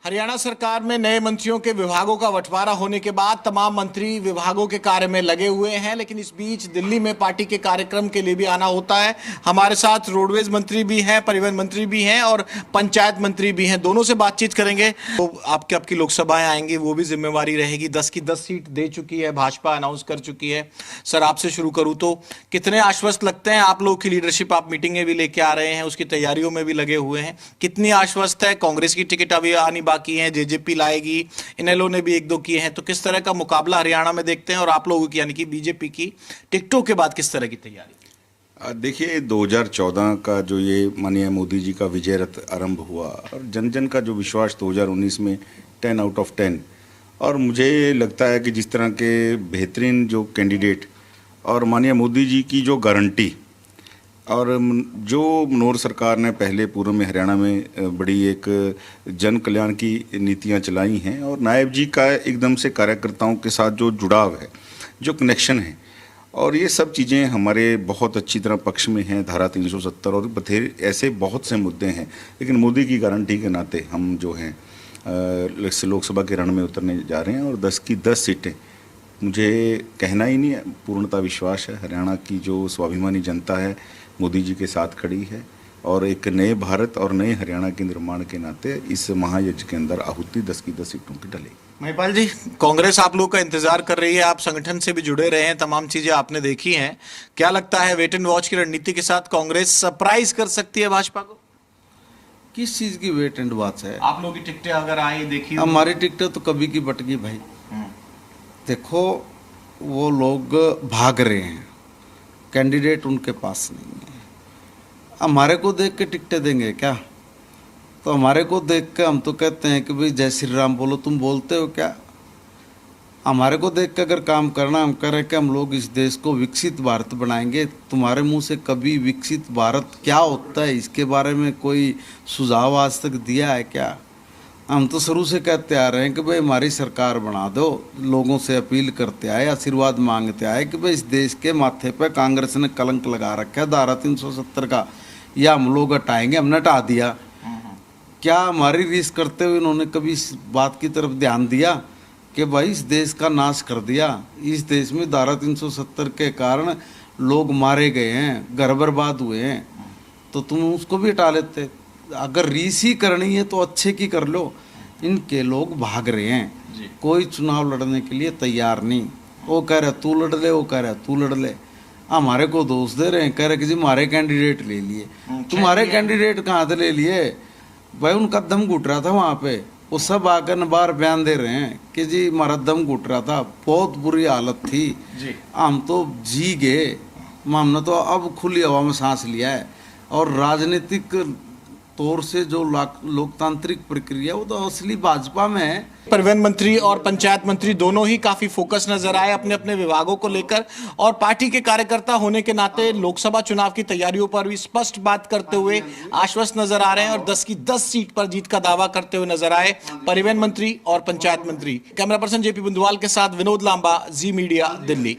हरियाणा सरकार में नए मंत्रियों के विभागों का बंटवारा होने के बाद तमाम मंत्री विभागों के कार्य में लगे हुए हैं, लेकिन इस बीच दिल्ली में पार्टी के कार्यक्रम के लिए भी आना होता है। हमारे साथ रोडवेज मंत्री भी हैं, परिवहन मंत्री भी हैं और पंचायत मंत्री भी हैं। दोनों से बातचीत करेंगे। तो आपकी लोकसभाएं आएंगी, वो भी जिम्मेवारी रहेगी। 10 की 10 सीट दे चुकी है भाजपा, अनाउंस कर चुकी है। सर, आपसे शुरू करूं तो कितने आश्वस्त लगते हैं आप लोग की लीडरशिप? आप मीटिंगें भी लेके आ रहे हैं, उसकी तैयारियों में भी लगे हुए हैं। कितनी आश्वस्त है? कांग्रेस की टिकट अभी आनी बाकी है, जेजेपी लाएगी, इनेलो ने भी एक दो किए हैं। तो किस तरह का मुकाबला हरियाणा में देखते हैं और आप लोगों की यानी कि बीजेपी की टिकटों के बाद किस तरह की तैयारी? देखिए, 2014 का जो ये माननीय मोदी जी का विजय रथ आरंभ हुआ और जन जन का जो विश्वास 2019 में 10 आउट ऑफ 10, और मुझे लगता है कि जिस तरह के बेहतरीन जो कैंडिडेट और माननीय मोदी जी की जो गारंटी और जो मनोहर सरकार ने पहले पूर्व में हरियाणा में बड़ी एक जन कल्याण की नीतियां चलाई हैं और नायब जी का एकदम से कार्यकर्ताओं के साथ जो जुड़ाव है, जो कनेक्शन है, और ये सब चीज़ें हमारे बहुत अच्छी तरह पक्ष में हैं। धारा 370 और बथेरे ऐसे बहुत से मुद्दे हैं, लेकिन मोदी की गारंटी के नाते हम जो हैं लोकसभा के रण में उतरने जा रहे हैं और 10 की 10 सीटें, मुझे कहना ही नहीं है, पूर्णतः विश्वास है हरियाणा की जो स्वाभिमानी जनता है मोदी जी के साथ खड़ी है और एक नए भारत और नए हरियाणा के निर्माण के नाते इस महायज्ञ के अंदर आहुति 10 की 10 सीटों की डलेगी। महिपाल जी, कांग्रेस आप लोग का इंतजार कर रही है, आप संगठन से भी जुड़े रहे हैं, तमाम चीजें आपने देखी हैं। क्या लगता है वेट एंड वॉच की रणनीति के साथ कांग्रेस सरप्राइज कर सकती है भाजपा को? किस चीज की वेट एंड वॉच है? आप लोगों की टिकटें अगर आई देखी, हमारी टिकटें तो कभी की बट गई भाई। देखो, वो लोग भाग रहे हैं, कैंडिडेट उनके पास नहीं है। हमारे को देख के टिकटें देंगे क्या? तो हमारे को देख के हम तो कहते हैं कि भाई जय श्री राम बोलो, तुम बोलते हो क्या? हमारे को देख के अगर काम करना, हम कह रहे कि हम लोग इस देश को विकसित भारत बनाएंगे। तुम्हारे मुंह से कभी विकसित भारत क्या होता है इसके बारे में कोई सुझाव आज तक दिया है क्या? हम तो शुरू से कहते आ रहे हैं कि भाई हमारी सरकार बना दो, लोगों से अपील करते आए, आशीर्वाद मांगते आए कि भाई इस देश के माथे पे कांग्रेस ने कलंक लगा रखा है धारा 370 का, या हम लोग हटाएंगे। हमने हटा दिया क्या? हमारी रीस करते हुए इन्होंने कभी इस बात की तरफ ध्यान दिया कि भाई इस देश का नाश कर दिया? इस देश में धारा 370 के कारण लोग मारे गए हैं, घर बर्बाद हुए हैं, तो तुम उसको भी हटा लेते। अगर रीस ही करनी है तो अच्छे की कर लो। इनके लोग भाग रहे हैं, कोई चुनाव लड़ने के लिए तैयार नहीं। वो कह रहा तू लड़ ले, वो कह रहा तू लड़ ले। हमारे को दोष दे रहे हैं, कह रहे कि जी हमारे कैंडिडेट ले लिए। तुम्हारे कैंडिडेट कहाँ से ले लिए भाई? उनका दम घुट रहा था वहाँ पे, वो सब आकर बाहर बयान दे रहे हैं कि जी हमारा दम घुट रहा था, बहुत बुरी हालत थी, हम तो जी गए, हमने तो अब खुली हवा में सांस लिया है। और राजनीतिक तौर से जो लोकतांत्रिक प्रक्रिया वो तो असली भाजपा में है। परिवहन मंत्री और पंचायत मंत्री दोनों ही काफी फोकस नजर आए अपने अपने विभागों को लेकर, और पार्टी के कार्यकर्ता होने के नाते लोकसभा चुनाव की तैयारियों पर भी स्पष्ट बात करते हुए आश्वस्त नजर आ रहे हैं और 10 की 10 सीट पर जीत का दावा करते हुए नजर आए परिवहन मंत्री और पंचायत मंत्री। कैमरा पर्सन जेपी बुंदवाल के साथ विनोद लांबा, जी मीडिया, दिल्ली।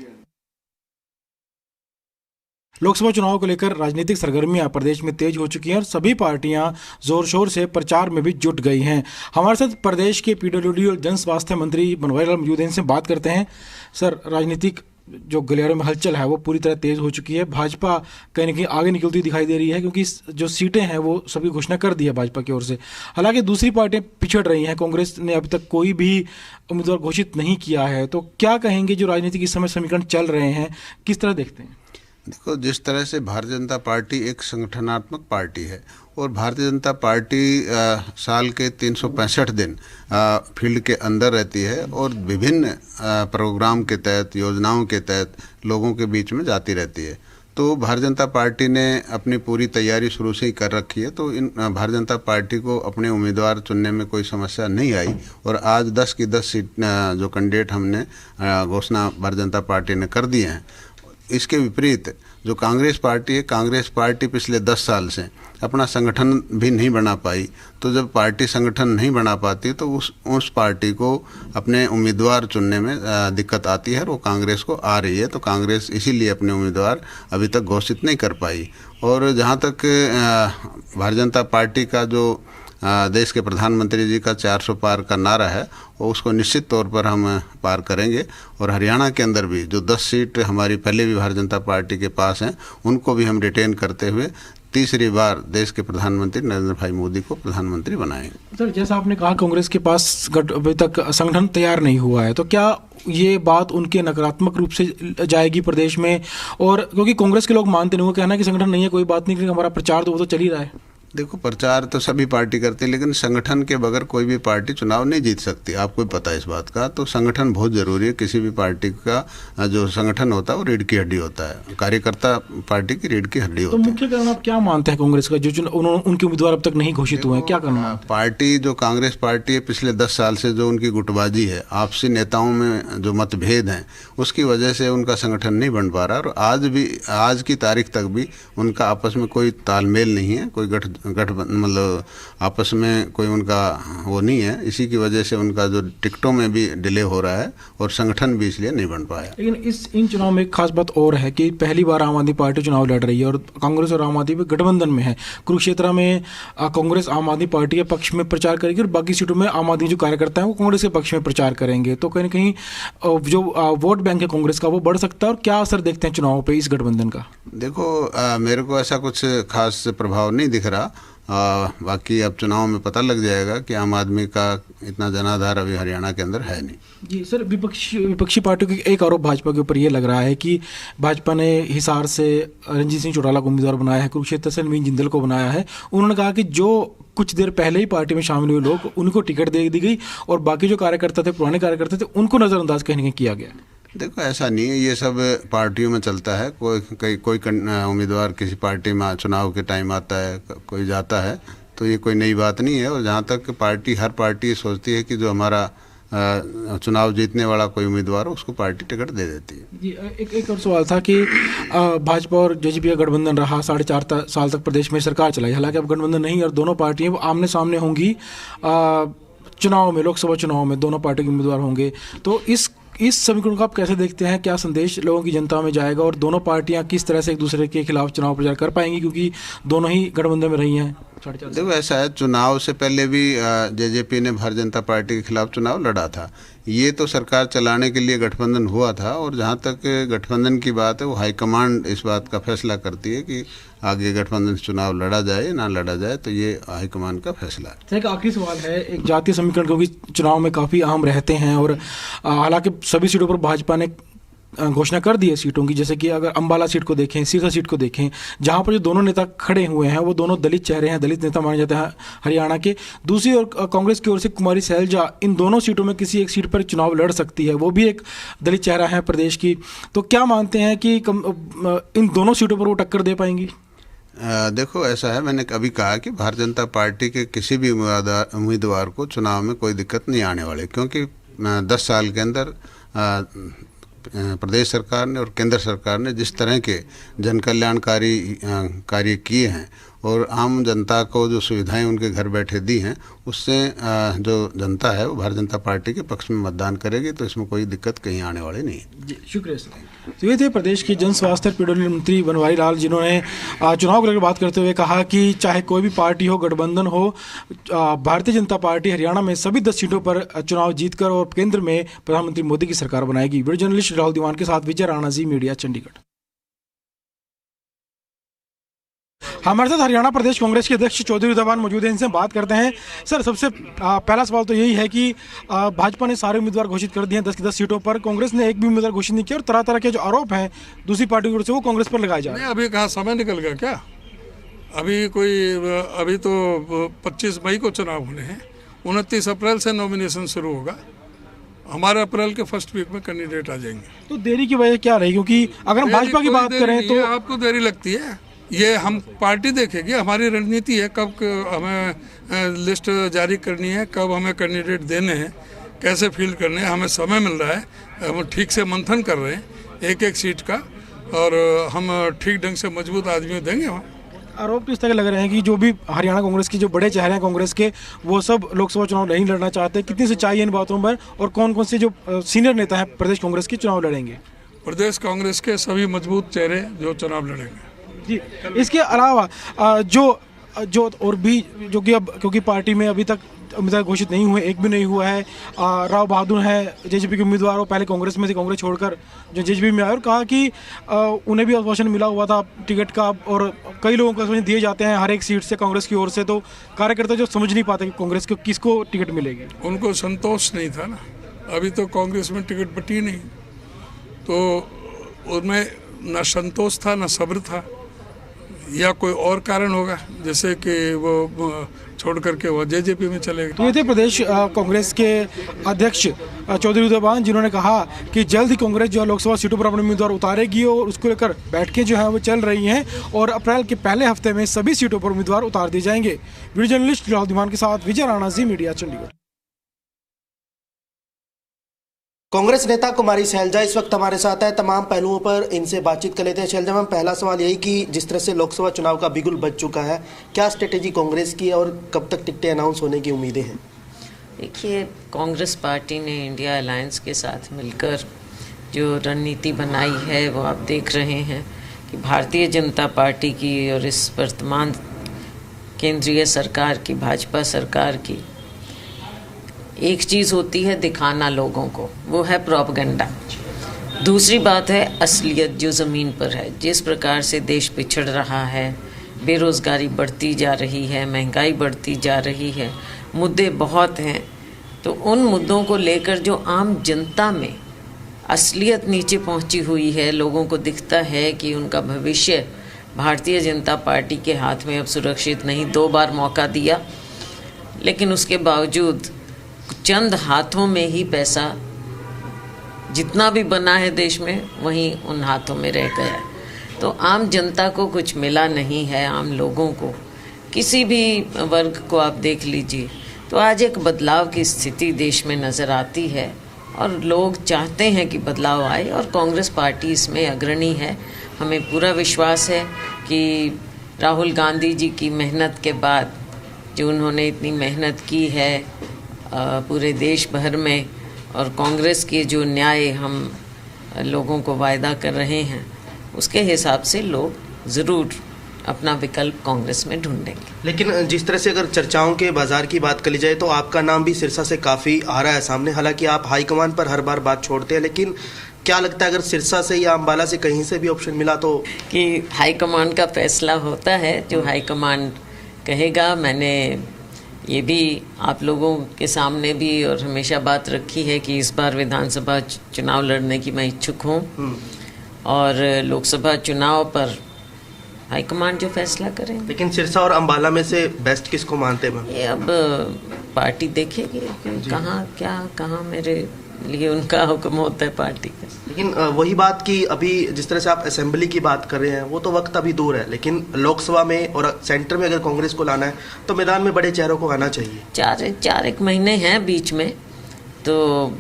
लोकसभा चुनाव को लेकर राजनीतिक सरगर्मियां प्रदेश में तेज हो चुकी हैं और सभी पार्टियां जोर शोर से प्रचार में भी जुट गई हैं। हमारे साथ प्रदेश के पीडब्ल्यूडी और जन स्वास्थ्य मंत्री बनवारी लाल मौजूद हैं, इनसे बात करते हैं। सर, राजनीतिक जो गलियारों में हलचल है वो पूरी तरह तेज हो चुकी है। भाजपा कहीं ना कहीं आगे निकलती दिखाई दे रही है, क्योंकि जो सीटें हैं वो सभी घोषणा कर दी है भाजपा की ओर से। हालांकि दूसरी पार्टियां पिछड़ रही हैं, कांग्रेस ने अभी तक कोई भी उम्मीदवार घोषित नहीं किया है। तो क्या कहेंगे जो राजनीतिक इस समय समीकरण चल रहे हैं, किस तरह देखते हैं? देखो, जिस तरह से भारतीय जनता पार्टी एक संगठनात्मक पार्टी है और भारतीय जनता पार्टी साल के 365 दिन फील्ड के अंदर रहती है और विभिन्न प्रोग्राम के तहत, योजनाओं के तहत लोगों के बीच में जाती रहती है। तो भारतीय जनता पार्टी ने अपनी पूरी तैयारी शुरू से ही कर रखी है। तो इन भारतीय जनता पार्टी को अपने उम्मीदवार चुनने में कोई समस्या नहीं आई और आज 10 की 10 सीट जो कैंडिडेट हमने घोषणा भारतीय जनता पार्टी ने कर दिए हैं। इसके विपरीत जो कांग्रेस पार्टी है, कांग्रेस पार्टी पिछले 10 साल से अपना संगठन भी नहीं बना पाई। तो जब पार्टी संगठन नहीं बना पाती तो उस पार्टी को अपने उम्मीदवार चुनने में दिक्कत आती है और वो कांग्रेस को आ रही है। तो कांग्रेस इसीलिए अपने उम्मीदवार अभी तक घोषित नहीं कर पाई। और जहाँ तक भारतीय जनता पार्टी का जो देश के प्रधानमंत्री जी का 400 पार का नारा है, और उसको निश्चित तौर पर हम पार करेंगे। और हरियाणा के अंदर भी जो 10 सीट हमारी पहले भी भारतीय जनता पार्टी के पास हैं, उनको भी हम रिटेन करते हुए तीसरी बार देश के प्रधानमंत्री नरेंद्र भाई मोदी को प्रधानमंत्री बनाएंगे। सर, जैसा आपने कहा कांग्रेस के पास अभी तक संगठन तैयार नहीं हुआ है, तो क्या ये बात उनके नकारात्मक रूप से जाएगी प्रदेश में? और क्योंकि कांग्रेस के लोग मानते नहीं, वो कहना है कि संगठन नहीं है, कोई बात नहीं, हमारा प्रचार तो वो तो चल ही रहा है। देखो, प्रचार तो सभी पार्टी करते हैं, लेकिन संगठन के बगैर कोई भी पार्टी चुनाव नहीं जीत सकती, आपको भी पता है इस बात का। तो संगठन बहुत जरूरी है। किसी भी पार्टी का जो संगठन होता है वो रीढ़ की हड्डी होता है, कार्यकर्ता पार्टी की रीढ़ की हड्डी तो होती है। मुख्य कारण आप क्या मानते हैं कांग्रेस का, जो उनके उम्मीदवार अब तक नहीं घोषित हुए हैं, क्या करना है? पार्टी जो कांग्रेस पार्टी है, पिछले 10 साल से जो उनकी गुटबाजी है, आपसी नेताओं में जो मतभेद हैं, उसकी वजह से उनका संगठन नहीं बन पा रहा। और आज की तारीख तक भी उनका आपस में कोई तालमेल नहीं है, कोई मतलब आपस में कोई उनका वो नहीं है। इसी की वजह से उनका जो टिकटों में भी डिले हो रहा है और संगठन भी इसलिए नहीं बन पाया। लेकिन इन चुनाव में एक खास बात और है कि पहली बार आम आदमी पार्टी चुनाव लड़ रही है और कांग्रेस और आम आदमी गठबंधन में है। कुरुक्षेत्र में कांग्रेस आम आदमी पार्टी के पक्ष में प्रचार करेगी और बाकी सीटों में आम आदमी जो कार्यकर्ता है वो कांग्रेस के पक्ष में प्रचार करेंगे। तो कहीं ना कहीं जो वोट बैंक है कांग्रेस का वो बढ़ सकता है। और क्या असर देखते हैं चुनाव पर इस गठबंधन का? देखो, मेरे को ऐसा कुछ खास प्रभाव नहीं दिख रहा। बाकी अब चुनाव में पता लग जाएगा कि आम आदमी का इतना जनाधार अभी हरियाणा के अंदर है नहीं। जी सर, विपक्षी पार्टियों की एक आरोप भाजपा के ऊपर ये लग रहा है कि भाजपा ने हिसार से रंजीत सिंह चौटाला को उम्मीदवार बनाया है, कुरुक्षेत्र से नवीन जिंदल को बनाया है। उन्होंने कहा कि जो कुछ देर पहले ही पार्टी में शामिल हुए लोग, उनको टिकट दे दी गई और बाकी जो कार्यकर्ता थे, पुराने कार्यकर्ता थे, उनको नज़रअंदाज कहीं ना कहीं किया गया। देखो, ऐसा नहीं है, ये सब पार्टियों में चलता है। कोई उम्मीदवार किसी पार्टी में चुनाव के टाइम आता है, कोई जाता है, तो ये कोई नई बात नहीं है। और जहाँ तक हर पार्टी सोचती है कि जो हमारा चुनाव जीतने वाला कोई उम्मीदवार हो उसको पार्टी टिकट दे देती है। जी, एक और सवाल था कि भाजपा और जेजेपी का गठबंधन रहा, 4.5 साल तक प्रदेश में सरकार चलाई। हालांकि अब गठबंधन नहीं और दोनों पार्टियां आमने सामने होंगी चुनाव में, लोकसभा चुनाव में दोनों पार्टी के उम्मीदवार होंगे। तो इस समीकरण को आप कैसे देखते हैं? क्या संदेश लोगों की जनता में जाएगा और दोनों पार्टियां किस तरह से एक दूसरे के खिलाफ चुनाव प्रचार कर पाएंगी, क्योंकि दोनों ही गठबंधन में रही हैं? देखो, ऐसा है, चुनाव से पहले भी जेजेपी ने भारतीय जनता पार्टी के खिलाफ चुनाव लड़ा था। ये तो सरकार चलाने के लिए गठबंधन हुआ था। और जहाँ तक गठबंधन की बात है, वो हाईकमांड इस बात का फैसला करती है कि आगे गठबंधन से चुनाव लड़ा जाए ना लड़ा जाए, तो ये हाईकमांड का फैसला है। एक आखिरी सवाल है, एक जातीय समीकरण क्योंकि चुनाव में काफ़ी अहम रहते हैं और हालांकि सभी सीटों पर भाजपा ने घोषणा कर दी है सीटों की। जैसे कि अगर अंबाला सीट को देखें, सिरसा सीट को देखें, जहां पर जो दोनों नेता खड़े हुए हैं वो दोनों दलित चेहरे हैं, दलित नेता माने जाते हैं हरियाणा के। दूसरी ओर कांग्रेस की ओर से कुमारी सैलजा इन दोनों सीटों में किसी एक सीट पर चुनाव लड़ सकती है, वो भी एक दलित चेहरा है प्रदेश की। तो क्या मानते हैं कि इन दोनों सीटों पर वो टक्कर दे पाएंगी? देखो, ऐसा है, मैंने अभी कहा कि भारतीय जनता पार्टी के किसी भी उम्मीदवार को चुनाव में कोई दिक्कत नहीं आने वाली, क्योंकि 10 साल के अंदर प्रदेश सरकार ने और केंद्र सरकार ने जिस तरह के जन कल्याणकारी कार्य किए हैं और आम जनता को जो सुविधाएं उनके घर बैठे दी हैं, उससे जो जनता है वो भारतीय जनता पार्टी के पक्ष में मतदान करेगी। तो इसमें कोई दिक्कत कहीं आने वाली नहीं है। जी, शुक्रिया सर। तो ये थे प्रदेश के जन स्वास्थ्य पीडब्ल्यूडी मंत्री बनवारी लाल, जिन्होंने चुनाव को लेकर बात करते हुए कहा कि चाहे कोई भी पार्टी हो, गठबंधन हो, भारतीय जनता पार्टी हरियाणा में सभी 10 सीटों पर चुनाव जीतकर और केंद्र में प्रधानमंत्री मोदी की सरकार बनाएगी। वीडियो जर्नलिस्ट राहुल दीवान के साथ विजय राणा, जी मीडिया, चंडीगढ़। हमारे साथ हरियाणा प्रदेश कांग्रेस के अध्यक्ष चौधरी उदयभान मौजूद हैं, इनसे बात करते हैं। सर, सबसे पहला सवाल तो यही है कि भाजपा ने सारे उम्मीदवार घोषित कर दिए हैं 10 की 10 सीटों पर, कांग्रेस ने एक भी उम्मीदवार घोषित नहीं किया और तरह तरह के जो आरोप हैं दूसरी पार्टी की ओर से वो कांग्रेस पर लगाए जा रहे हैं। अभी कहाँ समय निकल गया क्या? अभी तो 25 मई को चुनाव होने हैं, 29 अप्रैल से नॉमिनेशन शुरू होगा। हमारे अप्रैल के फर्स्ट वीक में कैंडिडेट आ जाएंगे। तो देरी की वजह क्या रही? क्योंकि अगर हम भाजपा की बात करें तो आपको देरी लगती है, ये हम पार्टी देखेगी। हमारी रणनीति है कब हमें लिस्ट जारी करनी है, कब हमें कैंडिडेट देने हैं, कैसे फील्ड करने हैं, हमें समय मिल रहा है। हम ठीक से मंथन कर रहे हैं एक एक सीट का और हम ठीक ढंग से मजबूत आदमी देंगे वहाँ। आरोप तो इस तरह लग रहे हैं कि जो भी हरियाणा कांग्रेस के जो बड़े चेहरे हैं कांग्रेस के, वो सब लोकसभा चुनाव नहीं लड़ना चाहते। कितनी सच्चाई है इन बातों पर और कौन कौन से जो सीनियर नेता हैं प्रदेश कांग्रेस के चुनाव लड़ेंगे? प्रदेश कांग्रेस के सभी मजबूत चेहरे जो चुनाव लड़ेंगे। जी, इसके अलावा जो जो और भी जो कि अब क्योंकि पार्टी में अभी तक उम्मीदवार घोषित नहीं हुए, एक भी नहीं हुआ है। राव बहादुर हैं जेजेपी के उम्मीदवार, वो पहले कांग्रेस में थे, कांग्रेस छोड़कर जो जेजेपी में आए, और कहा कि उन्हें भी आश्वासन मिला हुआ था टिकट का, और कई लोगों को आश्वासन दिए जाते हैं हर एक सीट से कांग्रेस की ओर से, तो कार्यकर्ता जो समझ नहीं पाते कि कांग्रेस को किसको टिकट मिलेगी। उनको संतोष नहीं था ना, अभी तो कांग्रेस में टिकट बटी नहीं, तो उनमें न संतोष था न सब्र था, या कोई और कारण होगा जैसे कि वो छोड़ करके वो जेजेपी में चले गए। तो ये थे प्रदेश कांग्रेस के अध्यक्ष चौधरी उदयभान, जिन्होंने कहा कि जल्द ही कांग्रेस जो है लोकसभा सीटों पर अपने उम्मीदवार उतारेगी, और उसको लेकर बैठकें जो है वो चल रही हैं, और अप्रैल के पहले हफ्ते में सभी सीटों पर उम्मीदवार उतार दिए जाएंगे। वीडियो जर्नलिस्ट राहुल धीमान के साथ विजय राणा, जी मीडिया, चंडीगढ़। कांग्रेस नेता कुमारी शैलजा इस वक्त हमारे साथ है। तमाम पहलुओं पर इनसे बातचीत कर लेते हैं। शैलजा मैम, पहला सवाल यही कि जिस तरह से लोकसभा चुनाव का बिगुल बज चुका है, क्या स्ट्रेटेजी कांग्रेस की है और कब तक टिकटें अनाउंस होने की उम्मीदें हैं? देखिए, कांग्रेस पार्टी ने इंडिया अलायंस के साथ मिलकर जो रणनीति बनाई है वो आप देख रहे हैं कि भारतीय जनता पार्टी की और इस वर्तमान केंद्रीय सरकार की, भाजपा सरकार की, एक चीज़ होती है दिखाना लोगों को, वो है प्रोपेगेंडा। दूसरी बात है असलियत जो ज़मीन पर है। जिस प्रकार से देश पिछड़ रहा है, बेरोज़गारी बढ़ती जा रही है, महंगाई बढ़ती जा रही है, मुद्दे बहुत हैं, तो उन मुद्दों को लेकर जो आम जनता में असलियत नीचे पहुंची हुई है, लोगों को दिखता है कि उनका भविष्य भारतीय जनता पार्टी के हाथ में अब सुरक्षित नहीं। 2 बार मौका दिया, लेकिन उसके बावजूद चंद हाथों में ही पैसा जितना भी बना है देश में, वहीं उन हाथों में रह गया है। तो आम जनता को कुछ मिला नहीं है। आम लोगों को, किसी भी वर्ग को आप देख लीजिए, तो आज एक बदलाव की स्थिति देश में नज़र आती है, और लोग चाहते हैं कि बदलाव आए, और कांग्रेस पार्टी इसमें अग्रणी है। हमें पूरा विश्वास है कि राहुल गांधी जी की मेहनत के बाद, जो उन्होंने इतनी मेहनत की है पूरे देश भर में, और कांग्रेस के जो न्याय हम लोगों को वायदा कर रहे हैं, उसके हिसाब से लोग ज़रूर अपना विकल्प कांग्रेस में ढूंढेंगे। लेकिन जिस तरह से अगर चर्चाओं के बाजार की बात करी जाए, तो आपका नाम भी सिरसा से काफ़ी आ रहा है सामने। हालांकि आप हाईकमान पर हर बार बात छोड़ते हैं, लेकिन क्या लगता है अगर सिरसा से या अम्बाला से कहीं से भी ऑप्शन मिला तो? कि हाईकमान का फैसला होता है, जो हाईकमान कहेगा। मैंने ये भी आप लोगों के सामने भी और हमेशा बात रखी है कि इस बार विधानसभा चुनाव लड़ने की मैं इच्छुक हूँ, और लोकसभा चुनाव पर हाईकमान जो फैसला करें। लेकिन सिरसा और अम्बाला में से बेस्ट किसको मानते हैं? ये अब पार्टी देखेगी कहाँ मेरे लिए उनका हुक्म होता है पार्टी का। लेकिन वही बात कि अभी जिस तरह से आप असेंबली की बात कर रहे हैं, वो तो वक्त अभी दूर है, लेकिन लोकसभा में और सेंटर में अगर कांग्रेस को लाना है तो मैदान में बड़े चेहरों को आना चाहिए। 4 महीने हैं बीच में, तो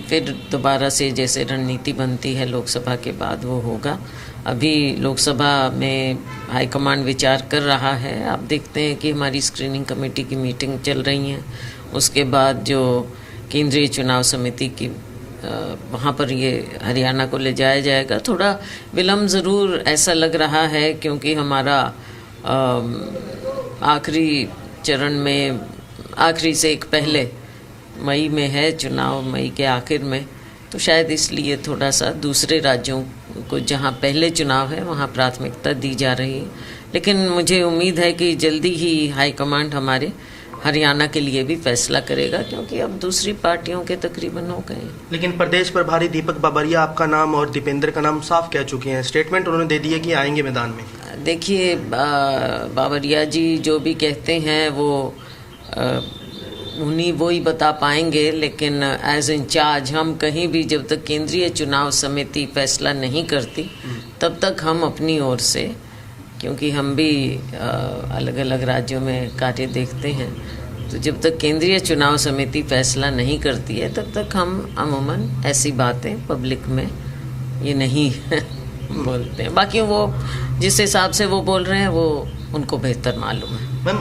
फिर दोबारा से जैसे रणनीति बनती है लोकसभा के बाद वो होगा। अभी लोकसभा में हाईकमान विचार कर रहा है। आप देखते हैं कि हमारी स्क्रीनिंग कमेटी की मीटिंग चल रही है, उसके बाद जो केंद्रीय चुनाव समिति की वहाँ पर ये हरियाणा को ले जाया जाएगा। थोड़ा विलम्ब ज़रूर ऐसा लग रहा है, क्योंकि हमारा आखिरी चरण में, आखिरी से एक पहले मई में है चुनाव, मई के आखिर में, तो शायद इसलिए थोड़ा सा दूसरे राज्यों को जहाँ पहले चुनाव है वहाँ प्राथमिकता दी जा रही है। लेकिन मुझे उम्मीद है कि जल्दी ही हाईकमांड हमारे हरियाणा के लिए भी फैसला करेगा, क्योंकि अब दूसरी पार्टियों के तकरीबन हो गए। लेकिन प्रदेश प्रभारी दीपक बाबरिया आपका नाम और दीपेंद्र का नाम साफ कह चुके हैं, स्टेटमेंट उन्होंने दे दिया कि आएंगे मैदान में। देखिए, बाबरिया जी जो भी कहते हैं वो उन्हीं वो ही बता पाएंगे, लेकिन एज इंचार्ज हम कहीं भी, जब तक केंद्रीय चुनाव समिति फैसला नहीं करती तब तक हम अपनी ओर से, क्योंकि हम भी अलग अलग राज्यों में कार्य देखते हैं, तो जब तक केंद्रीय चुनाव समिति फैसला नहीं करती है तब तक हम अमूमन ऐसी बातें पब्लिक में ये नहीं बोलते हैं। बाकी वो जिस हिसाब से वो बोल रहे हैं वो उनको बेहतर मालूम है। मैम,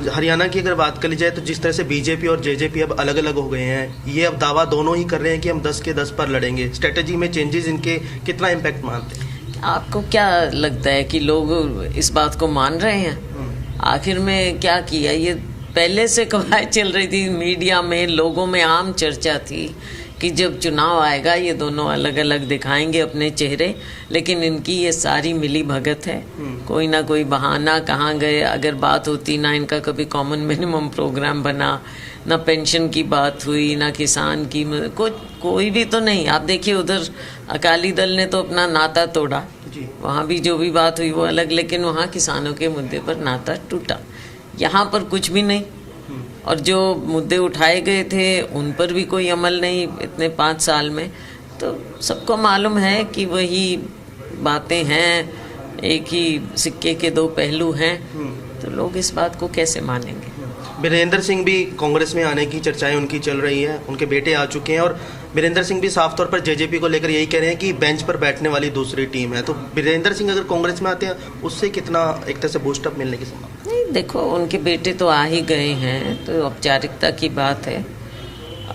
हरियाणा की अगर बात कर ली जाए तो जिस तरह से बीजेपी और जेजेपी अब अलग अलग हो गए हैं, ये अब दावा दोनों ही कर रहे हैं कि हम 10 के 10 पर लड़ेंगे। स्ट्रेटजी में चेंजेस इनके कितना इम्पैक्ट मानते हैं? आपको क्या लगता है कि लोग इस बात को मान रहे हैं? आखिर में क्या किया? ये पहले से कवायद चल रही थी, मीडिया में, लोगों में आम चर्चा थी कि जब चुनाव आएगा ये दोनों अलग अलग दिखाएंगे अपने चेहरे, लेकिन इनकी ये सारी मिली भगत है। कोई ना कोई बहाना, कहाँ गए, अगर बात होती ना इनका कभी कॉमन मिनिमम प्रोग्राम बना, ना पेंशन की बात हुई, ना किसान की, कोई भी तो नहीं। आप देखिए उधर अकाली दल ने तो अपना नाता तोड़ा, वहाँ भी जो भी बात हुई वो अलग, लेकिन वहाँ किसानों के मुद्दे पर नाता टूटा। यहाँ पर कुछ भी नहीं, और जो मुद्दे उठाए गए थे उन पर भी कोई अमल नहीं इतने 5 साल में। तो सबको मालूम है कि वही बातें हैं, एक ही सिक्के के 2 पहलू हैं, तो लोग इस बात को कैसे मानेंगे? वीरेंद्र सिंह भी कांग्रेस में आने की चर्चाएं उनकी चल रही है, उनके बेटे आ चुके हैं, और वीरेंद्र सिंह भी साफ तौर पर जेजेपी को लेकर यही कह रहे हैं कि बेंच पर बैठने वाली दूसरी टीम है। तो वीरेंद्र सिंह अगर कांग्रेस में आते हैं उससे कितना एक तरह से बूस्टअप मिलने की संभावना? नहीं, देखो उनके बेटे तो आ ही गए हैं, तो औपचारिकता की बात है।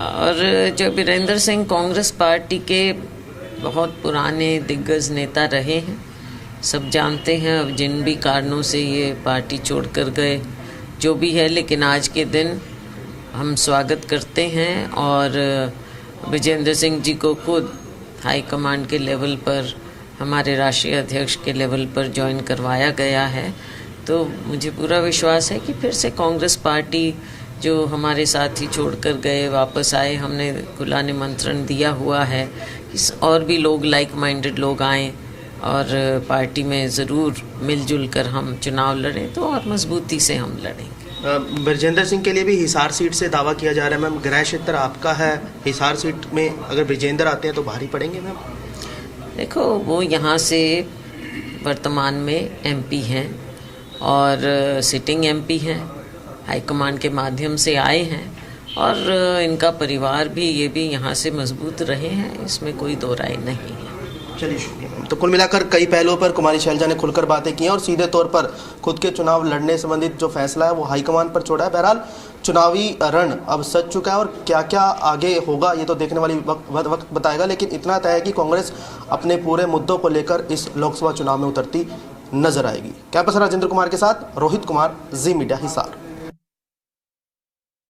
और जो वीरेंद्र सिंह कांग्रेस पार्टी के बहुत पुराने दिग्गज नेता रहे हैं, सब जानते हैं। अब जिन भी कारणों से ये पार्टी छोड़कर गए, जो भी है, लेकिन आज के दिन हम स्वागत करते हैं। और विजेंद्र सिंह जी को खुद हाईकमांड के लेवल पर, हमारे राष्ट्रीय अध्यक्ष के लेवल पर ज्वाइन करवाया गया है। तो मुझे पूरा विश्वास है कि फिर से कांग्रेस पार्टी, जो हमारे साथी छोड़कर गए, वापस आए, हमने खुला निमंत्रण दिया हुआ है, और भी लोग लाइक माइंडेड लोग आएँ और पार्टी में ज़रूर मिलजुल कर हम चुनाव लड़ें, तो और मजबूती से हम लड़ेंगे। ब्रजेंद्र सिंह के लिए भी हिसार सीट से दावा किया जा रहा है। मैम, गृह क्षेत्र आपका है, हिसार सीट में अगर ब्रजेंद्र आते हैं तो भारी पड़ेंगे मैम? देखो, वो यहाँ से वर्तमान में एमपी हैं और सिटिंग एमपी हैं, हाईकमांड के माध्यम से आए हैं, और इनका परिवार भी, ये भी यहाँ से मजबूत रहे हैं, इसमें कोई दो राय नहीं है। चलिए, शुक्रिया। तो कुल मिलाकर कई पहलुओं पर कुमारी शैलजा ने खुलकर बातें की हैं और सीधे तौर पर खुद के चुनाव लड़ने संबंधित जो फैसला है वो हाईकमान पर छोड़ा है। बहरहाल चुनावी रण अब सज चुका है, और क्या क्या आगे होगा ये तो देखने वाली वक्त बताएगा, लेकिन इतना तय है कि कांग्रेस अपने पूरे मुद्दों को लेकर इस लोकसभा चुनाव में उतरती नजर आएगी। कैंपस राजेंद्र कुमार के साथ रोहित कुमार, जी मीडिया, हिसार।